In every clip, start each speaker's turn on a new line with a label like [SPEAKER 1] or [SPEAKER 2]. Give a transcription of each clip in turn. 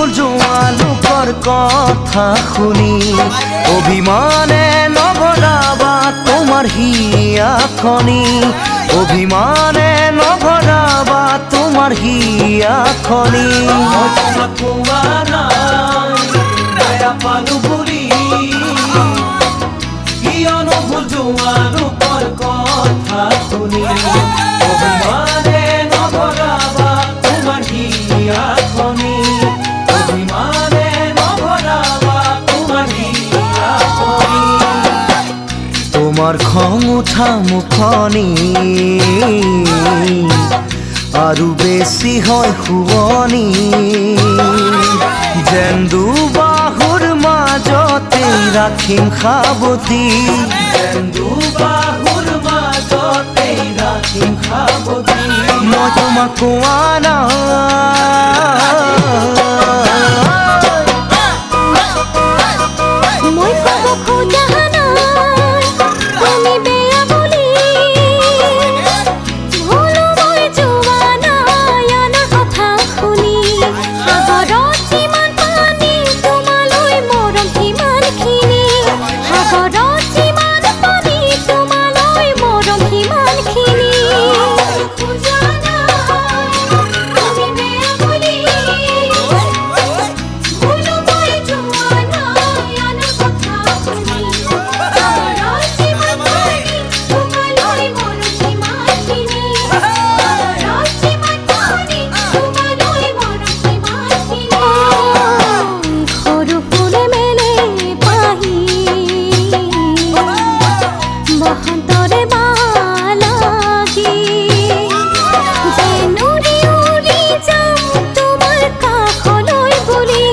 [SPEAKER 1] অনুভূল যোৱা লোকৰ কথা শুনি অভিমানে নভৰাবা তোমাৰ হিয়াখনি অভিমানে নভৰাবা তোমাৰ হিয়াখনি পালো বুলি অনুভূল যোৱা লোকৰ কথা শুনি অভিমানে নভৰাবা তোমাৰ হিয়াখনি অভিমানে নভৰাবা তোমাৰ হিয়াখনি তোমাৰ খং উঠা মুখনি আৰু বেছি হয় শুৱনি যেন দুবাহুৰ মাজতে ৰাখিম সাৱটি যেন দুবাহুৰ মাজতে ৰাখিম সাৱটি মই তোমাক কোৱা
[SPEAKER 2] মই ক'ব খোজা নাই তুমি বেয়া বুলি ভুলো মই যোৱা নাই আনৰ কথা শুনি সাগৰত যিমান পানী তোমালৈ মৰম সিমানখিনি সাগৰত যিমান পানী তোমালৈ মৰম সিমানখিনি খোজা নাই তুমি বেয়া বুলি ভুলো মই যোৱা নাই আনৰ কথা শুনি সাগৰত যিমান পানী তোমালৈ মৰম সিমানখিনি সাগৰত যিমান পানী তোমালৈ মৰম সিমানখিনি সৰু ফুলে মেলে পাহি বসন্তৰে বালাগি যেন উৰি উৰি যাম তোমাৰ কাষলৈ বুলি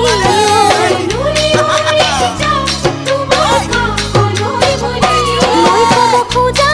[SPEAKER 2] উৰি উৰি যাম তোমাৰ কাষলৈ বুলি মই ক'ব খোজা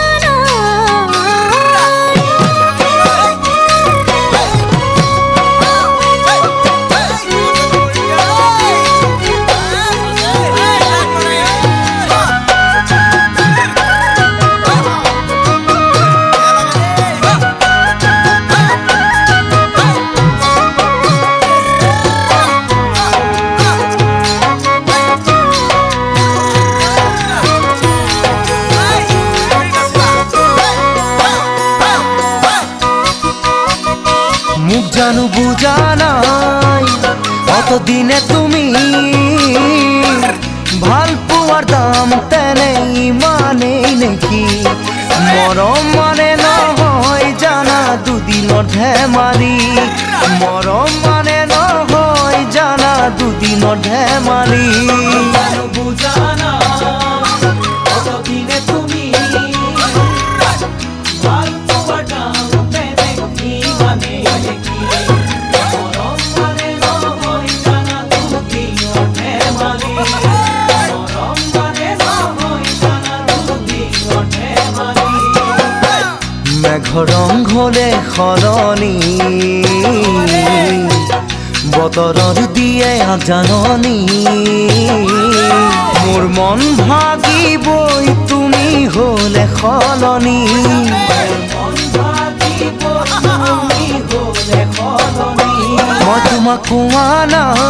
[SPEAKER 1] মোক জানো বুজা নাই অতদিনে তুমি ভাল পোৱাৰ দাম তেনে ইমানেই নেকি মৰম মানে নহয় জানা দুদিনৰ ধেমালি মৰম মানে নহয় জানা দুদিনৰ ধেমালি বুজা অতদিনে তুমি ভাল পোৱাৰ দাম তেনে ইমানেই নেকি মৰম মানে নহয় জানা দুদিনৰ ধেমালি মৰম মানে নহয় জানা দুদিনৰ ধেমালি মেঘৰ ৰং হ'লে সলনি বতৰৰ দিয়ে জাননী মোৰ মন ভাগিবই তুমি হ'লে সলনি মই তোমাক কোৱা নাই